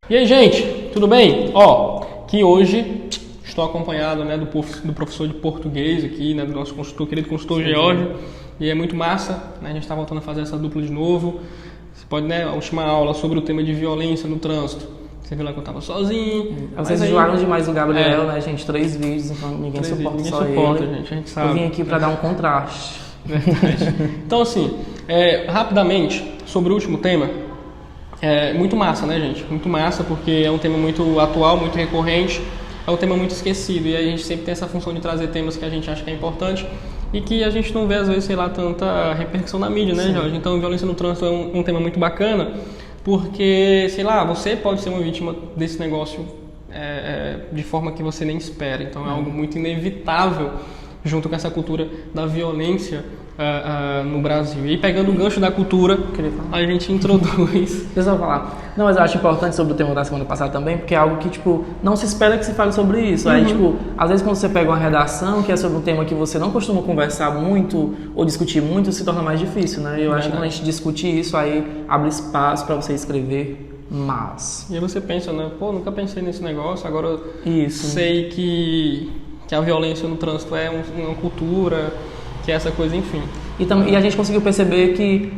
E aí, gente, tudo bem? Que hoje estou acompanhado, né, do professor de português aqui, né, do nosso consultor, querido consultor George, e é muito massa, né, a gente está voltando a fazer essa dupla de novo. Você pode, né, a última aula sobre o tema de violência no trânsito, você viu lá que eu estava sozinho. Vocês enjoaram demais o Gabriel, né, gente? 3 vídeos, então ninguém suporta ele. Gente, a gente sabe. Eu vim aqui para dar um contraste. Verdade. Então, assim, rapidamente, sobre o último tema, muito massa, né, gente? Muito massa, porque é um tema muito atual, muito recorrente, é um tema muito esquecido, e a gente sempre tem essa função de trazer temas que a gente acha que é importante e que a gente não vê, às vezes, sei lá, tanta repercussão na mídia, né, Jorge? Então, violência no trânsito é um tema muito bacana, porque, sei lá, você pode ser uma vítima desse negócio de forma que você nem espera. Então, é algo muito inevitável junto com essa cultura da violência no Brasil. E aí, pegando o gancho da cultura, a gente introduz... Deixa eu falar. Não, mas eu acho importante sobre o tema da semana passada também, porque é algo que, tipo, não se espera que se fale sobre isso. Aí, tipo, às vezes quando você pega uma redação que é sobre um tema que você não costuma conversar muito ou discutir muito, se torna mais difícil, né? Eu acho que quando a gente discute isso, aí abre espaço para você escrever mais. E aí você pensa, né? Pô, nunca pensei nesse negócio, agora isso. Sei que a violência no trânsito é uma cultura, que é essa coisa, enfim. E a gente conseguiu perceber que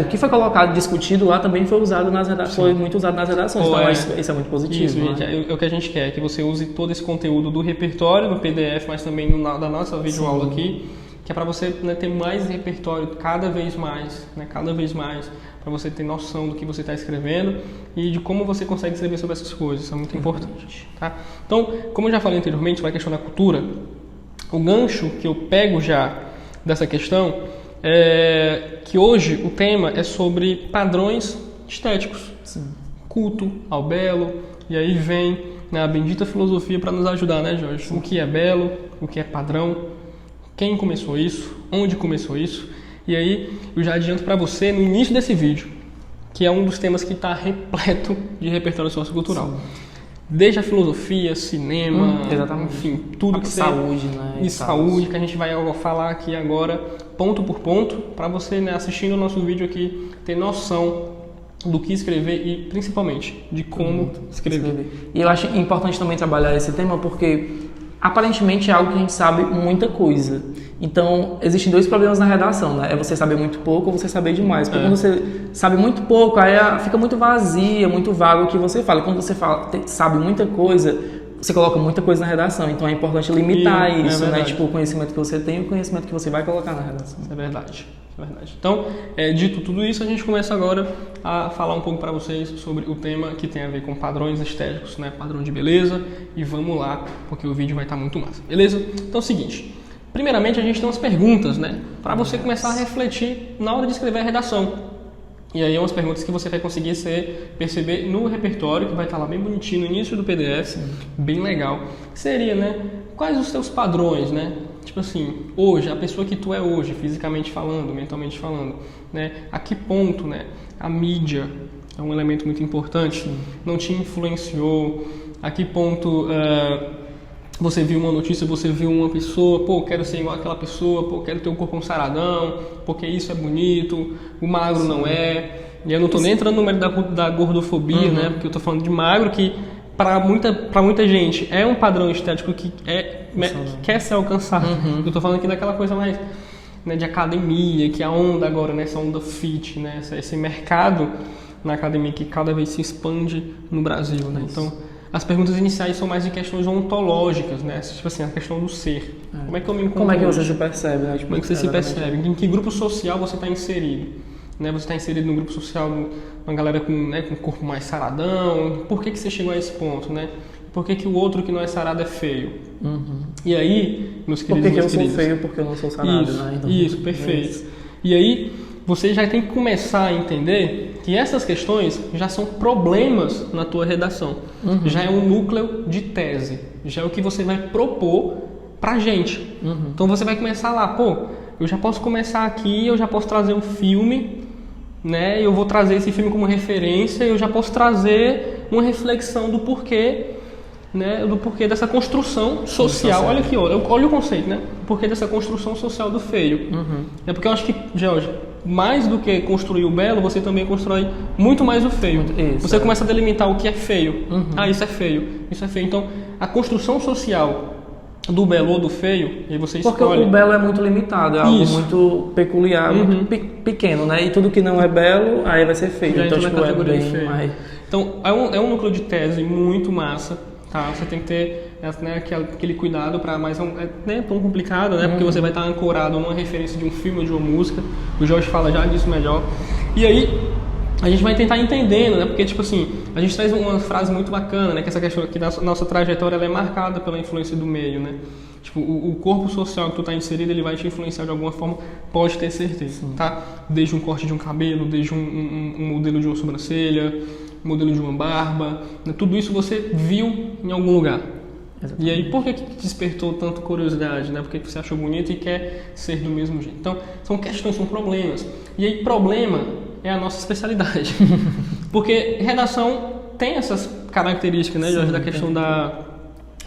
o que foi colocado, discutido lá, também foi usado nas redações, foi muito usado nas redações. Então isso é muito positivo. Isso, gente, é o que a gente quer, que você use todo esse conteúdo do repertório, no PDF, mas também da nossa videoaula aqui, que é para você, né, ter mais repertório cada vez mais, para você ter noção do que você está escrevendo e de como você consegue escrever sobre essas coisas. Isso é muito importante, tá? Então, como eu já falei anteriormente sobre a questão da cultura, o gancho que eu pego já dessa questão é que hoje o tema é sobre padrões estéticos. Sim. Culto ao belo, e aí vem, né, a bendita filosofia para nos ajudar, né, Jorge? O que é belo, o que é padrão, quem começou isso, onde começou isso. E aí eu já adianto para você no início desse vídeo, que é um dos temas que está repleto de repertório sociocultural. Sim. Desde a filosofia, cinema, enfim, tudo que saúde, né? E saúde, que a gente vai falar aqui agora, ponto por ponto, para você, né, assistindo o nosso vídeo aqui, ter noção do que escrever e, principalmente, de como escrever. E eu acho importante também trabalhar esse tema porque, aparentemente, é algo que a gente sabe muita coisa. Então, existem 2 problemas na redação, né? É você saber muito pouco ou você saber demais. Porque quando você sabe muito pouco, aí fica muito vazia, muito vago o que você fala. Quando você sabe muita coisa, você coloca muita coisa na redação. Então, é importante limitar isso, né? Tipo, o conhecimento que você tem e o conhecimento que você vai colocar na redação. Isso é verdade. Então, dito tudo isso, a gente começa agora a falar um pouco para vocês sobre o tema que tem a ver com padrões estéticos, né? Padrão de beleza. E vamos lá, porque o vídeo vai estar muito massa. Beleza? Então é o seguinte... Primeiramente, a gente tem umas perguntas, né? Para você começar a refletir na hora de escrever a redação. E aí, umas perguntas que você vai conseguir perceber no repertório, que vai estar lá bem bonitinho no início do PDF, bem legal. Seria, né? Quais os teus padrões, né? Tipo assim, hoje, a pessoa que tu é hoje, fisicamente falando, mentalmente falando, né? A que ponto, né? A mídia é um elemento muito importante, não te influenciou. A que ponto... você viu uma notícia, você viu uma pessoa, pô, quero ser igual àquela pessoa, pô, quero ter um corpo saradão, porque isso é bonito, o magro não é. E eu não tô nem entrando no mérito da gordofobia, né? Porque eu tô falando de magro, que para muita gente é um padrão estético que quer ser alcançado. Eu tô falando aqui daquela coisa mais, né, de academia, que é a onda agora, né? Essa onda fit, né? Esse mercado na academia que cada vez se expande no Brasil, né? Então... As perguntas iniciais são mais de questões ontológicas, né? Tipo assim, a questão do ser. Como é que eu me encontro? Como é que você se percebe? Né? Tipo, como é que você se percebe? Em que grupo social você está inserido? Né? Você está inserido num grupo social, uma galera com um corpo mais saradão. Por que você chegou a esse ponto, né? Por que o outro que não é sarado é feio? E aí, meus queridos... Por que eu sou feio porque eu não sou sarado, isso, né? Então, isso, perfeito. E aí, você já tem que começar a entender que essas questões já são problemas na tua redação. Já é um núcleo de tese. Já é o que você vai propor pra gente. Então você vai começar lá, pô, eu já posso começar aqui, eu já posso trazer um filme, né? Eu vou trazer esse filme como referência, eu já posso trazer uma reflexão do porquê, né? Do porquê dessa construção social. Olha o conceito, né? O porquê dessa construção social do feio. É porque eu acho que, George, mais do que construir o belo, você também constrói muito mais o feio. Isso, você começa a delimitar o que é feio. Isso é feio, isso é feio. Então, a construção social do belo ou do feio, e você escolhe. Porque o belo é muito limitado, é algo muito peculiar, muito pequeno, né? E tudo que não é belo, aí vai ser feio. Já então, entra na tipo, categoria é de bem feio. mais... Então, é um núcleo de tese muito massa, tá? Você tem que ter, né, aquele cuidado para mais não é tão complicado, né? Porque você vai estar ancorado numa referência de um filme ou de uma música. O Jorge fala já disso melhor. E aí a gente vai tentar entendendo, né? Porque, tipo assim, a gente traz uma frase muito bacana, né? Que essa questão aqui da nossa trajetória ela é marcada pela influência do meio, né? Tipo, o corpo social que tu tá inserido, ele vai te influenciar de alguma forma, pode ter certeza, tá? Desde um corte de um cabelo, desde um modelo de uma sobrancelha, modelo de uma barba, né? Tudo isso você viu em algum lugar. Exatamente. E aí, por que despertou tanto curiosidade, né? Por que você achou bonito e quer ser do mesmo jeito? Então, são questões, são problemas. E aí, problema é a nossa especialidade. Porque redação tem essas características, né, Jorge, da questão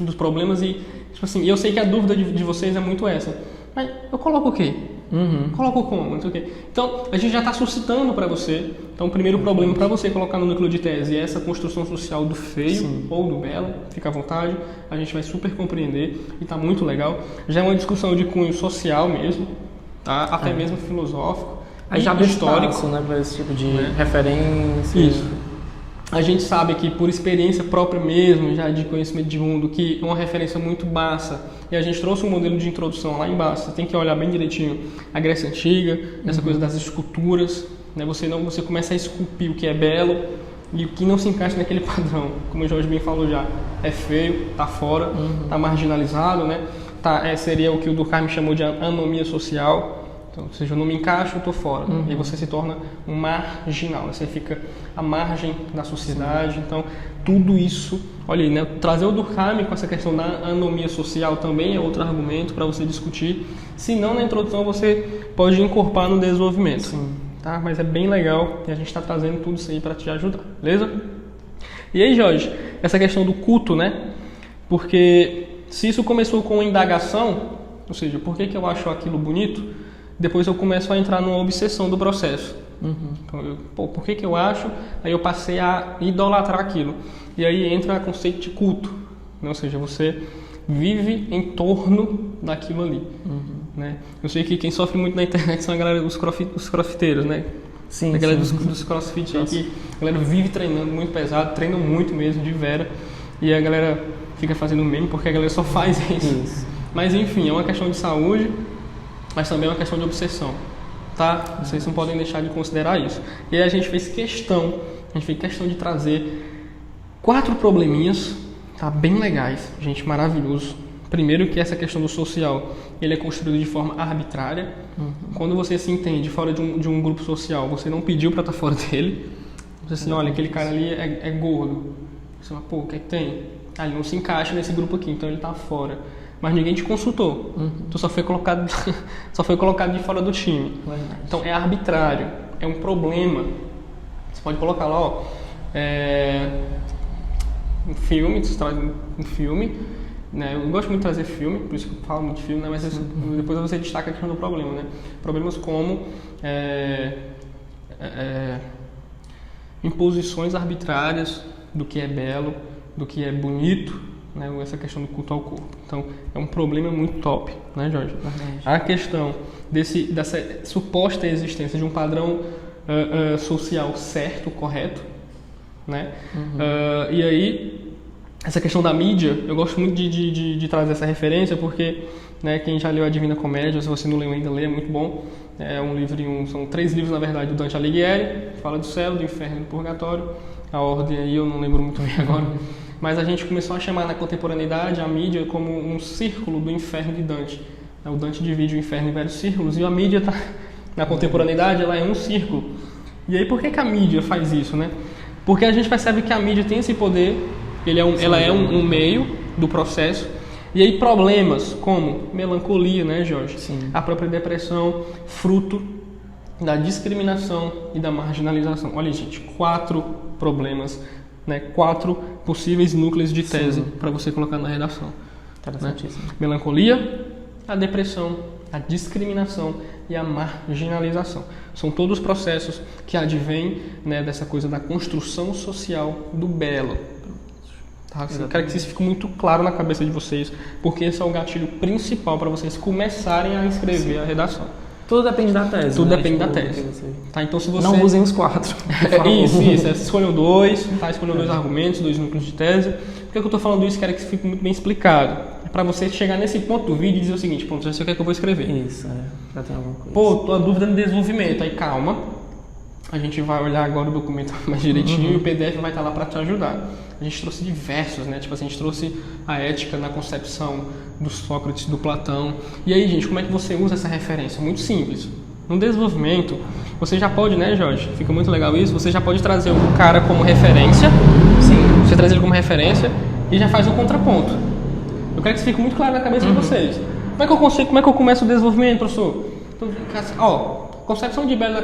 dos problemas e, tipo assim, eu sei que a dúvida de vocês é muito essa. Mas eu coloco o quê? Coloco como? Não sei o quê. Então, a gente já está suscitando para você. Então, o primeiro problema para você colocar no núcleo de tese é essa construção social do feio ou do belo. Fica à vontade. A gente vai super compreender e está muito legal. Já é uma discussão de cunho social mesmo, tá? Até mesmo filosófico. Aí já histórico, né, para esse tipo de referência. Isso. A gente sabe que por experiência própria mesmo, já de conhecimento de mundo, que é uma referência muito baixa, e a gente trouxe um modelo de introdução lá embaixo, você tem que olhar bem direitinho a Grécia Antiga, essa coisa das esculturas, né? Você começa a esculpir o que é belo e o que não se encaixa naquele padrão, como o Jorge bem falou já, é feio, tá fora, tá marginalizado, né? Seria o que o Durkheim chamou de anomia social. Então, ou seja, eu não me encaixo, eu estou fora. E você se torna um marginal, você fica à margem da sociedade. Então, tudo isso, olha aí, né? Trazer o Durkheim com essa questão da anomia social também é outro argumento para você discutir. Se não, na introdução você pode incorporar no desenvolvimento. Tá? Mas é bem legal e a gente está trazendo tudo isso aí para te ajudar, beleza? E aí, Jorge, essa questão do culto, né? Porque se isso começou com uma indagação, ou seja, por que eu acho aquilo bonito? Depois eu começo a entrar numa obsessão do processo. Então, por que eu acho? Aí eu passei a idolatrar aquilo. E aí entra o conceito de culto. Né? Ou seja, você vive em torno daquilo ali. Né? Eu sei que quem sofre muito na internet são a galera dos crossfiteiros, né? Sim, a galera dos crossfit aí, que a galera vive treinando muito pesado, treinam muito mesmo, de vera. E a galera fica fazendo meme porque a galera só faz isso. Mas enfim, é uma questão de saúde, mas também é uma questão de obsessão, tá? Vocês não podem deixar de considerar isso. E aí a gente fez questão de trazer 4 probleminhas, tá? Bem legais, gente, maravilhoso. Primeiro que essa questão do social, ele é construído de forma arbitrária. Quando você se entende fora de um grupo social, você não pediu para estar fora dele. Você assim, olha, aquele cara ali é gordo. Você fala, pô, o que é que tem? Ele não se encaixa nesse grupo aqui, então ele tá fora. Mas ninguém te consultou. Tu só foi colocado de fora do time. Então é arbitrário, é um problema. Você pode colocar lá, ó, um filme, né? Eu gosto muito de trazer filme, por isso que eu falo muito de filme, né? Mas depois você destaca a questão do problema, né? Problemas como imposições arbitrárias do que é belo, do que é bonito, né, essa questão do culto ao corpo. Então, é um problema muito top, né, Jorge? A questão dessa suposta existência de um padrão social certo, correto, né? E aí, essa questão da mídia, eu gosto muito de trazer essa referência porque, né, quem já leu a Divina Comédia, se você não leu ainda, lê, é muito bom. É um livro, são 3 livros, na verdade, do Dante Alighieri, fala do céu, do inferno e do purgatório. A ordem aí eu não lembro muito bem agora. Mas a gente começou a chamar na contemporaneidade a mídia como um círculo do inferno de Dante. O Dante divide o inferno em vários círculos e a mídia na contemporaneidade ela é um círculo. E aí por que a mídia faz isso, né? Porque a gente percebe que a mídia tem esse poder, ela é um meio do processo. E aí problemas como melancolia, né, Jorge? Sim. A própria depressão, fruto da discriminação e da marginalização. Olha, gente, 4 problemas, né? 4 possíveis núcleos de tese para você colocar na redação. Né? Melancolia, a depressão, a discriminação e a marginalização. São todos processos que advêm, né, dessa coisa da construção social do belo. Tá? Eu quero que isso fique muito claro na cabeça de vocês, porque esse é o gatilho principal para vocês começarem a escrever a redação. Tudo depende da tese. Tudo né? depende tipo, da tese. Tá? Então, se você... Não usem os 4. Isso. Escolham 2, tá? Escolham 2 argumentos, 2 núcleos de tese. Por que eu estou falando isso? Quero que isso fique muito bem explicado. É para você chegar nesse ponto do vídeo e dizer o seguinte: pronto, já sei o que é que eu vou escrever. Isso, já tem alguma coisa. Pô, tô a dúvida no desenvolvimento. Aí calma, a gente vai olhar agora o documento mais direitinho e o PDF vai estar lá para te ajudar. A gente trouxe diversos, né? Tipo assim, a gente trouxe a ética na concepção do Sócrates, do Platão. E aí, gente, como é que você usa essa referência? Muito simples. No desenvolvimento, você já pode, né, Jorge? Fica muito legal isso. Você já pode trazer o cara como referência. Sim. Você traz ele como referência e já faz o contraponto. Eu quero que isso fique muito claro na cabeça de vocês. Como é que eu começo o desenvolvimento, professor? Então, concepção de Belo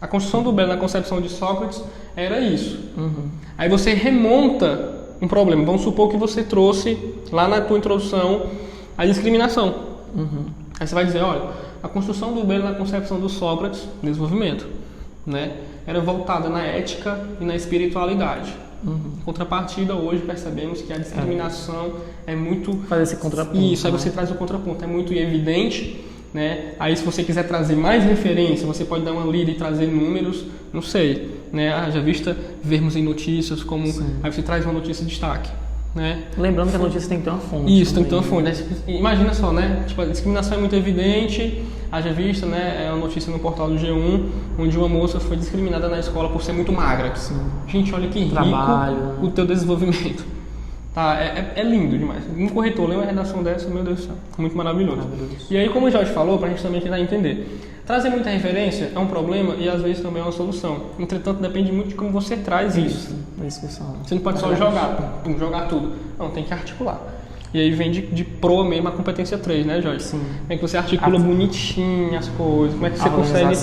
a construção do belo na concepção de Sócrates era isso. Aí você remonta um problema. Vamos supor que você trouxe lá na tua introdução a discriminação. Aí você vai dizer, olha, a construção do belo na concepção do Sócrates, desenvolvimento, né, era voltada na ética e na espiritualidade. Em contrapartida, hoje percebemos que a discriminação é muito... Fazer esse contraponto. Isso, aí você traz o contraponto. É muito evidente, né? Aí se você quiser trazer mais referência, você pode dar uma lida e trazer números, não sei, né? Já vista vermos em notícias como... Sim. Aí você traz uma notícia de destaque, né? Lembrando que a notícia tem que ter uma fonte. Isso, tem que ter uma fonte. Imagina só, né? Tipo, a discriminação é muito evidente, haja vista, né? É uma notícia no portal do G1, onde uma moça foi discriminada na escola por ser muito magra. Sim. Gente, olha que rico o teu desenvolvimento. Tá, é lindo demais. Um corretor lê uma redação dessa, meu Deus do céu, muito maravilhoso. E aí, como o Jorge falou, pra gente também tentar entender, trazer muita referência é um problema e às vezes também é uma solução. Entretanto, depende muito de como você traz isso. Discussão. Você não pode só jogar tudo. Não, tem que articular. E aí vem de pro mesmo a competência 3, né, Jorge? Sim. Como é que você articula bonitinho as coisas, como é que você consegue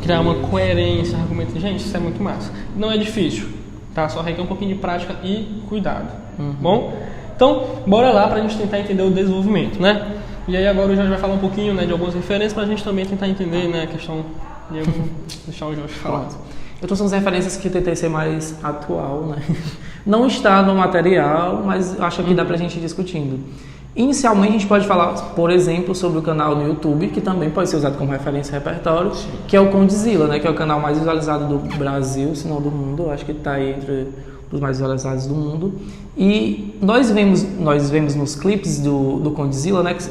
criar uma coerência, argumento. Gente, isso é muito massa. Não é difícil, tá? Só requer um pouquinho de prática e cuidado. Bom? Então, bora lá pra gente tentar entender o desenvolvimento, né? E aí agora o Jorge vai falar um pouquinho, né, de algumas referências pra gente também tentar entender, né, a questão... E eu vou deixar o Jorge falar. Eu trouxe umas referências que eu tentei ser mais atual, né? Não está no material, mas acho que dá pra gente ir discutindo. Inicialmente a gente pode falar, por exemplo, sobre o canal no YouTube, que também pode ser usado como referência e repertório, que é o Condzilla, né? Que é o canal mais visualizado do Brasil, se não do mundo. Acho que está aí entre os mais visualizados do mundo. E nós vemos nos clipes do Condzilla, né? Que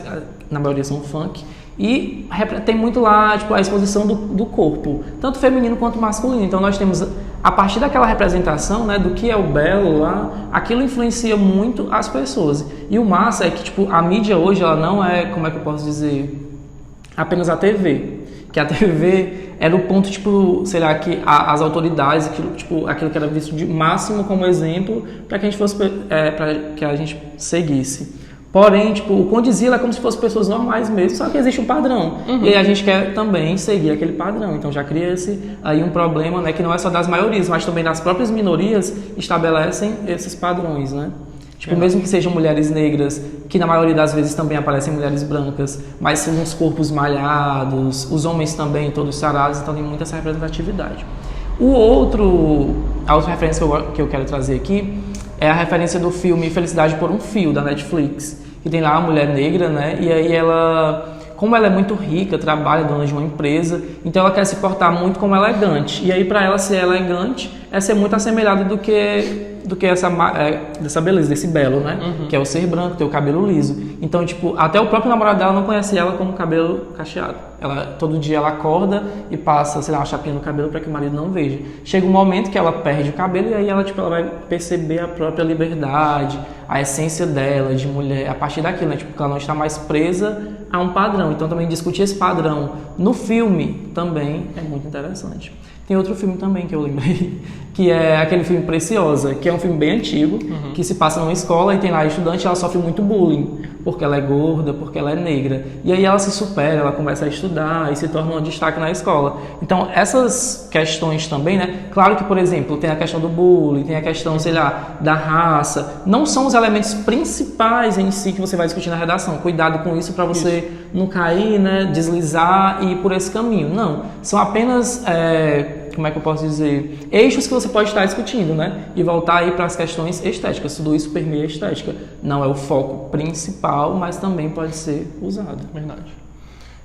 na maioria são funk. E tem muito lá, tipo, a exposição do corpo, tanto feminino quanto masculino. Então nós temos, a partir daquela representação, né, do que é o belo lá, aquilo influencia muito as pessoas. E o massa é que, tipo, a mídia hoje, ela não é, como é que eu posso dizer, apenas a TV. Que a TV era o ponto, tipo, sei lá, que as autoridades, aquilo que era visto de máximo como exemplo para que a gente fosse, para que a gente seguisse. Porém, tipo, o Condzilla é como se fossem pessoas normais mesmo, só que existe um padrão. E aí a gente quer também seguir aquele padrão. Então já cria-se aí um problema, né, que não é só das maiorias, mas também das próprias minorias estabelecem esses padrões, né? Tipo, mesmo que sejam mulheres negras, que na maioria das vezes também aparecem mulheres brancas, mas são uns corpos malhados, os homens também, todos sarados, então tem muita essa representatividade. A outra referência que eu quero trazer aqui é a referência do filme Felicidade por um Fio, da Netflix, que tem lá uma mulher negra, né? E aí ela, como ela é muito rica, trabalha, dona de uma empresa, então ela quer se portar muito como elegante. E aí para ela ser elegante é ser muito assemelhada do que dessa beleza, desse belo, né? Que é o ser branco, ter o cabelo liso. Então, tipo, até o próprio namorado dela não conhece ela como cabelo cacheado. Todo dia ela acorda e passa, sei lá, uma chapinha no cabelo para que o marido não veja. Chega um momento que ela perde o cabelo e aí ela vai perceber a própria liberdade, a essência dela de mulher, a partir daquilo, né? Tipo, que ela não está mais presa a um padrão. Então, também discutir esse padrão no filme também é muito interessante. Tem outro filme também que eu lembrei, que é aquele filme Preciosa, que é um filme bem antigo, que se passa numa escola e tem lá a estudante, ela sofre muito bullying, porque ela é gorda, porque ela é negra. E aí ela se supera, ela começa a estudar e se torna um destaque na escola. Então, essas questões também, né? Claro que, por exemplo, tem a questão do bullying, tem a questão, sei lá, da raça. Não são os elementos principais em si que você vai discutir na redação. Cuidado com isso para você não cair, né, deslizar e ir por esse caminho. Não, são apenas, como é que eu posso dizer, eixos que você pode estar discutindo, né, e voltar aí para as questões estéticas. Tudo isso permeia a estética. Não é o foco principal, mas também pode ser usado. Verdade.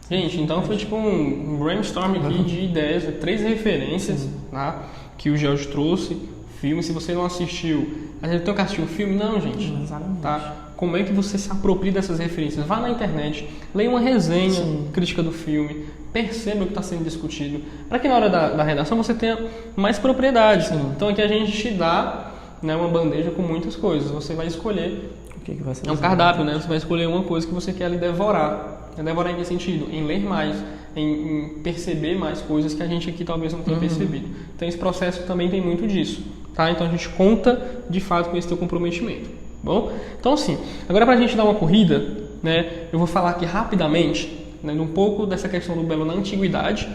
Gente, então foi tipo um brainstorm aqui de ideias, 3 referências, tá, que o George trouxe. Filme, se você não assistiu, a gente tem que assistir o filme? Não, gente. Exatamente. Tá? Como é que você se apropria dessas referências? Vá na internet, leia uma resenha crítica do filme, perceba o que está sendo discutido, para que na hora da redação você tenha mais propriedade. Então aqui a gente te dá, né, uma bandeja com muitas coisas. Você vai escolher, O que vai ser é um cardápio, né? Você vai escolher uma coisa que você quer ali devorar. Devorar em que sentido? Em ler mais, em perceber mais coisas que a gente aqui talvez não tenha percebido. Então esse processo também tem muito disso. Tá? Então a gente conta de fato com esse teu comprometimento. Bom? Então assim, agora para a gente dar uma corrida, né, eu vou falar aqui rapidamente, né, um pouco dessa questão do belo na antiguidade,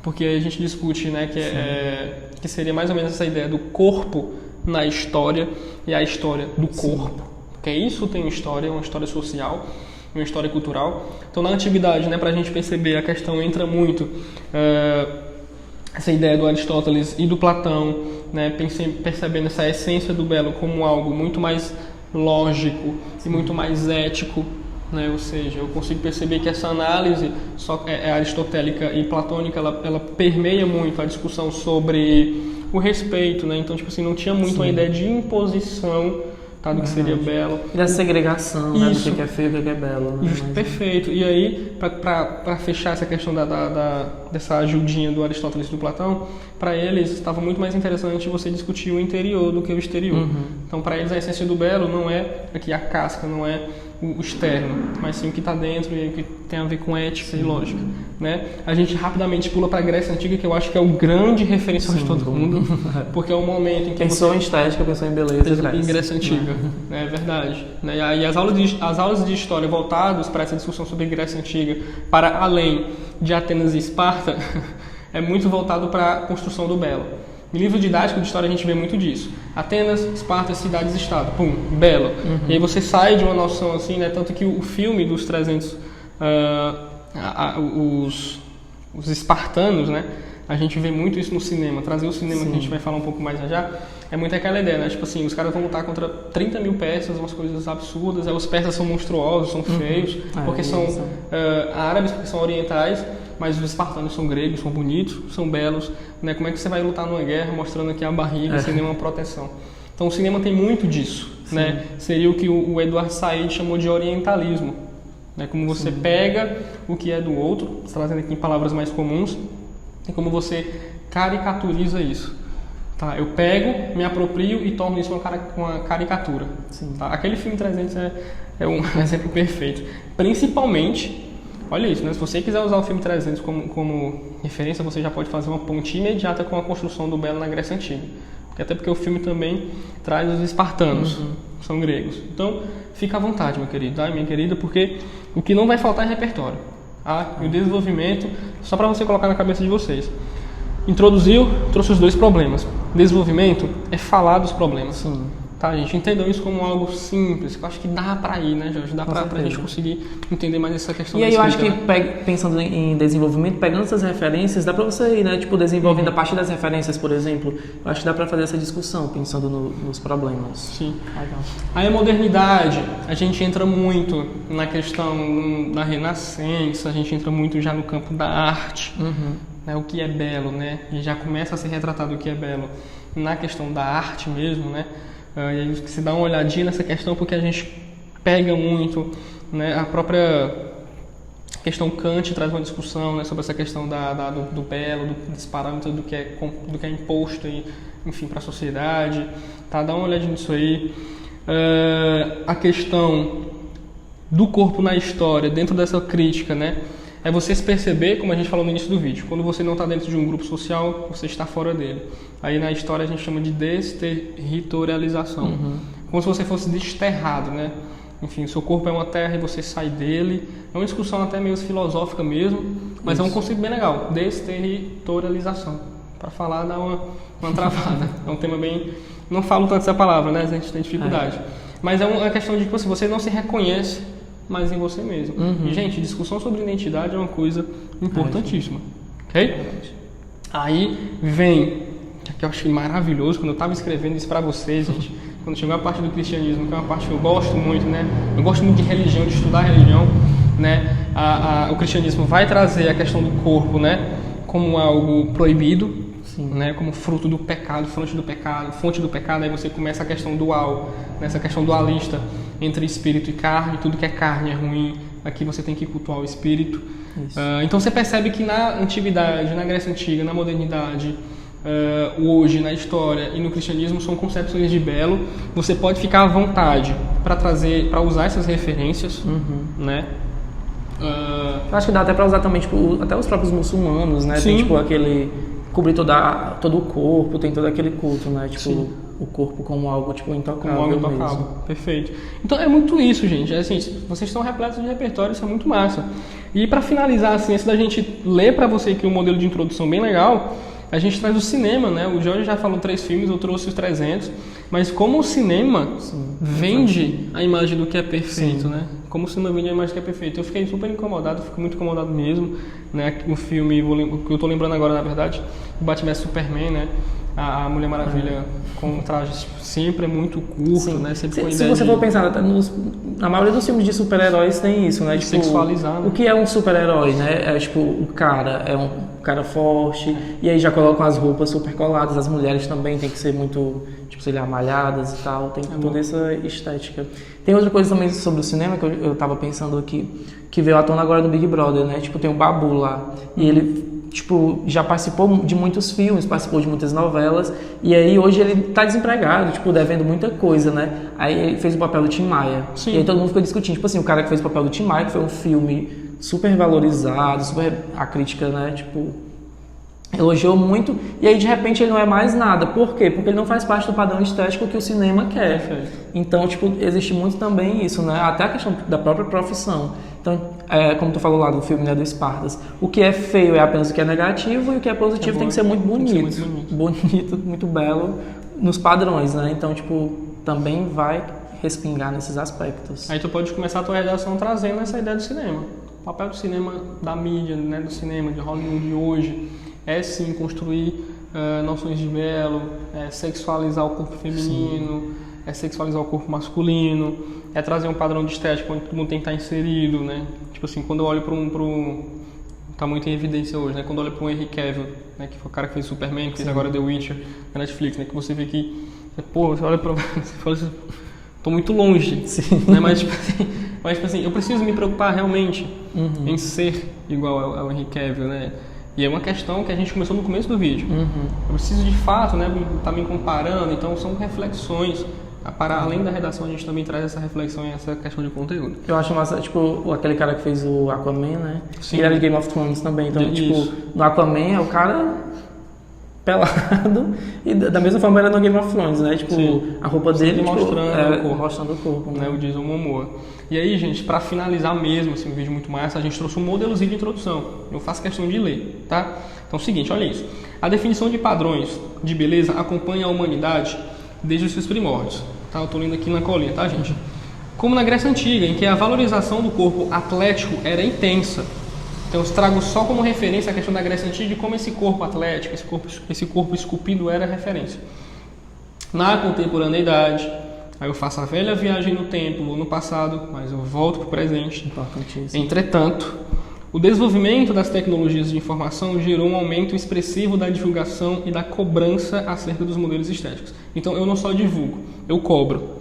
porque a gente discute, né, que seria mais ou menos essa ideia do corpo na história e a história do corpo. Porque isso tem uma história social, uma história cultural. Então na antiguidade, né, para a gente perceber, a questão entra muito essa ideia do Aristóteles e do Platão, né, percebendo essa essência do belo como algo muito mais lógico e muito mais ético, né? Ou seja, eu consigo perceber que essa análise aristotélica e platônica ela permeia muito a discussão sobre o respeito, né? Então, tipo assim, não tinha muito uma ideia de imposição, tá, do que seria belo. E da segregação, né, do que é feio e o que é belo. Né? Perfeito. E aí, para fechar essa questão dessa ajudinha do Aristóteles e do Platão, para eles estava muito mais interessante você discutir o interior do que o exterior. Então, para eles, a essência do belo não é aqui a casca, não é o externo, mas sim o que está dentro e o que tem a ver com ética e lógica. Né? A gente rapidamente pula para a Grécia Antiga, que eu acho que é o grande referencial de todo mundo, porque é o momento em que pensou em estética, pensou em beleza, em Grécia Antiga, é verdade. Né? E as aulas de história voltadas para essa discussão sobre Grécia Antiga, para além de Atenas e Esparta, é muito voltado para a construção do belo. Em livro didático de história a gente vê muito disso. Atenas, Esparta, cidades-estado, pum, belo. E aí você sai de uma noção assim, né? Tanto que o filme dos 300, os espartanos, né? A gente vê muito isso no cinema. Trazer o cinema, que a gente vai falar um pouco mais já, é muito aquela ideia, né? Tipo assim, os caras vão lutar contra 30 mil persas, umas coisas absurdas. Aí os persas são monstruosos, são feios, porque são árabes, porque são orientais. Mas os espartanos são gregos, são bonitos, são belos, né? Como é que você vai lutar numa guerra mostrando aqui a barriga sem nenhuma proteção? Então o cinema tem muito disso, né? Seria o que o Edward Said chamou de orientalismo, né? Como você pega o que é do outro, trazendo aqui em palavras mais comuns, e como você caricaturiza isso. Tá? Eu pego, me aproprio e torno isso uma caricatura. Tá? Aquele filme 300 é um exemplo perfeito. Principalmente, olha isso, né? Se você quiser usar o filme 300 como referência, você já pode fazer uma ponte imediata com a construção do belo na Grécia Antiga. Até porque o filme também traz os espartanos, são gregos. Então, fica à vontade, meu querido, tá? Minha querida, porque o que não vai faltar é repertório. Tá? E o desenvolvimento, só para você colocar na cabeça de vocês. Introduziu, trouxe os 2 problemas. Desenvolvimento é falar dos problemas. Tá, gente? Entendam isso como algo simples, que eu acho que dá pra ir, né, Jorge? Dá pra gente conseguir entender mais essa questão. E aí eu acho que, né? Pensando em desenvolvimento, pegando essas referências, dá pra você ir, né, tipo, desenvolvendo a partir das referências, por exemplo. Eu acho que dá pra fazer essa discussão, pensando nos problemas. Sim. Legal. Aí a modernidade, a gente entra muito na questão da renascença, a gente entra muito já no campo da arte, né, o que é belo, né? E já começa a ser retratado o que é belo na questão da arte mesmo, né? E aí você dá uma olhadinha nessa questão, porque a gente pega muito, né, a própria questão Kant traz uma discussão, né, sobre essa questão do belo, dos parâmetros do que é imposto aí, enfim, para a sociedade. Tá? Dá uma olhadinha nisso aí. A questão do corpo na história, dentro dessa crítica, né, é você se perceber, como a gente falou no início do vídeo, quando você não está dentro de um grupo social, você está fora dele. Aí na história a gente chama de desterritorialização. Como se você fosse desterrado, né? Enfim, o seu corpo é uma terra e você sai dele. É uma discussão até meio filosófica mesmo, mas é um conceito bem legal. Desterritorialização. Para falar, dá uma travada. É um tema bem... Não falo tanto essa palavra, né? A gente tem dificuldade. Mas é uma questão de que você não se reconhece mas em você mesmo. E, gente, discussão sobre identidade é uma coisa importantíssima, ok? Aí vem, que eu achei maravilhoso, quando eu estava escrevendo isso para vocês, gente, quando chegou a parte do cristianismo, que é uma parte que eu gosto muito, né? Eu gosto muito de religião, de estudar religião, né? O cristianismo vai trazer a questão do corpo, né? Como algo proibido, né? Como fruto do pecado, fonte do pecado, aí você começa a questão dual, né? Essa questão dualista entre espírito e carne, tudo que é carne é ruim, aqui você tem que cultuar o espírito. Então você percebe que na antiguidade, na Grécia Antiga, na modernidade, hoje, na história e no cristianismo são concepções de belo. Você pode ficar à vontade para usar essas referências, né? Eu acho que dá até para usar também, tipo, até os próprios muçulmanos, né? Tem, tipo, aquele... cobrir todo o corpo, tem todo aquele culto, né? Tipo, o corpo como algo, tipo, intocável. Como algo intocável, mesmo. Perfeito. Então é muito isso, gente. É assim, vocês estão repletos de repertório, isso é muito massa. E para finalizar, assim, antes da gente ler para você aqui um modelo de introdução bem legal, a gente traz o cinema, né? O Jorge já falou 3 filmes, eu trouxe os 300. Mas como o cinema vende a imagem do que é perfeito, né? Como o cinema vende a imagem do que é perfeito. Eu fiquei super incomodado, fico muito incomodado mesmo, né? O filme, que eu tô lembrando agora, na verdade, o Batman vs Superman, né? A Mulher Maravilha com um traje sempre é muito curto, né? Sempre se você for pensar, na maioria dos filmes de super-heróis tem isso, né? Tipo, sexualizar, né? O que é um super-herói, né? É tipo, o cara é um cara forte, e aí já colocam as roupas super coladas, as mulheres também tem que ser muito, tipo, sei lá, malhadas e tal, tem toda essa estética. Tem outra coisa também sobre o cinema que eu tava pensando aqui, que veio à tona agora do Big Brother, né? Tipo, tem o Babu lá, e ele... tipo, já participou de muitos filmes, participou de muitas novelas, e aí hoje ele tá desempregado, tipo, devendo muita coisa, né? Aí ele fez o papel do Tim Maia. E aí todo mundo ficou discutindo, tipo assim, o cara que fez o papel do Tim Maia, que foi um filme super valorizado, a crítica, né, tipo, elogiou muito, e aí de repente ele não é mais nada. Por quê? Porque ele não faz parte do padrão estético que o cinema quer. Então, tipo, existe muito também isso, né? Até a questão da própria profissão. Então, como tu falou lá do filme, né, do Espartas, o que é feio é apenas o que é negativo, e o que é positivo tem que ser muito bonito. Bonito, muito belo, nos padrões, né? Então, tipo, também vai respingar nesses aspectos. Aí tu pode começar a tua redação trazendo essa ideia do cinema. O papel do cinema, da mídia, né, do cinema, de Hollywood de hoje, é sim construir noções de belo, sexualizar o corpo feminino, sexualizar o corpo masculino, trazer um padrão de estética onde todo mundo tem que estar inserido, né? Tipo assim, quando eu olho para tá muito em evidência hoje, né? Quando eu olho para um Henry Cavill, né, que foi o cara que fez Superman, que fez agora The Witcher na Netflix, né, que você vê que, pô, você olha para você fala assim, tô muito longe, né? Mas tipo assim, eu preciso me preocupar realmente em ser igual ao Henry Cavill, né? E é uma questão que a gente começou no começo do vídeo. Eu preciso de fato, né, estar me comparando. Então são reflexões. Para além da redação, a gente também traz essa reflexão e essa questão de conteúdo. Eu acho massa, tipo, aquele cara que fez o Aquaman, né? Ele era de Game of Thrones também. Então, tipo, no Aquaman é o cara pelado, e da mesma forma era no Game of Thrones, né? Tipo, a roupa dele mostrando o corpo, né? O Jason Momoa. E aí, gente, para finalizar mesmo, assim, um vídeo muito massa, a gente trouxe um modelozinho de introdução. Eu faço questão de ler, tá? Então é o seguinte, olha isso. A definição de padrões de beleza acompanha a humanidade desde os seus primórdios. Tá? Eu tô lendo aqui na colinha, tá, gente? Como na Grécia Antiga, em que a valorização do corpo atlético era intensa. Então eu trago só como referência a questão da Grécia Antiga de como esse corpo atlético, esse corpo esculpido era referência. Na contemporaneidade, aí eu faço a velha viagem no tempo, no passado, mas eu volto para o presente. Entretanto, o desenvolvimento das tecnologias de informação gerou um aumento expressivo da divulgação e da cobrança acerca dos modelos estéticos. Então eu não só divulgo, eu cobro.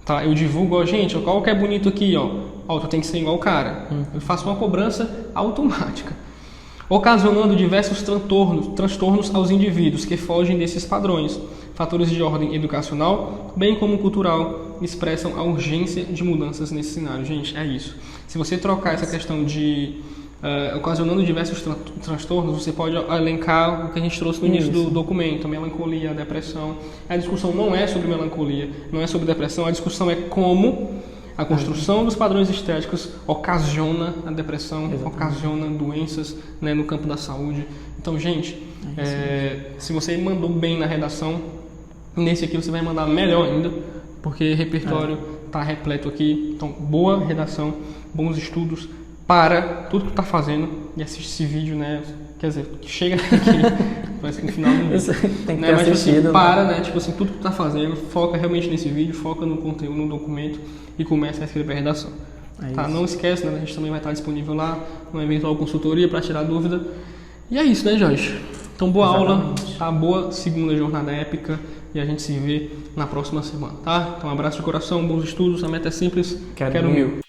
Tá? Eu divulgo, ó, gente, qual que é bonito aqui, ó, tu tem que ser igual o cara. Eu faço uma cobrança automática, ocasionando diversos transtornos aos indivíduos que fogem desses padrões. Fatores de ordem educacional, bem como cultural, expressam a urgência de mudanças nesse cenário. Gente, é isso. Se você trocar essa questão de ocasionando diversos transtornos, você pode elencar o que a gente trouxe no início do documento, a melancolia, a depressão. A discussão não é sobre melancolia, não é sobre depressão, a discussão é como a construção dos padrões estéticos ocasiona a depressão, ocasiona doenças, né, no campo da saúde. Então, gente, se você mandou bem na redação, nesse aqui você vai mandar melhor ainda, porque repertório tá repleto aqui. Então, boa redação, bons estudos, para tudo que tá fazendo e assiste esse vídeo, né? Quer dizer, chega aqui, parece que no final do vídeo. Tem que né? ter Mas, assistido. tipo assim, para, né? Tipo assim, tudo que tu tá fazendo, foca realmente nesse vídeo, foca no conteúdo, no documento e começa a escrever a redação. Tá? Não esquece, né? A gente também vai estar disponível lá, uma eventual consultoria para tirar dúvida. E é isso, né, Jorge? Então, boa aula, tá? Boa segunda jornada épica e a gente se vê na próxima semana, tá? Então, um abraço de coração, bons estudos, a meta é simples, Quero 1000.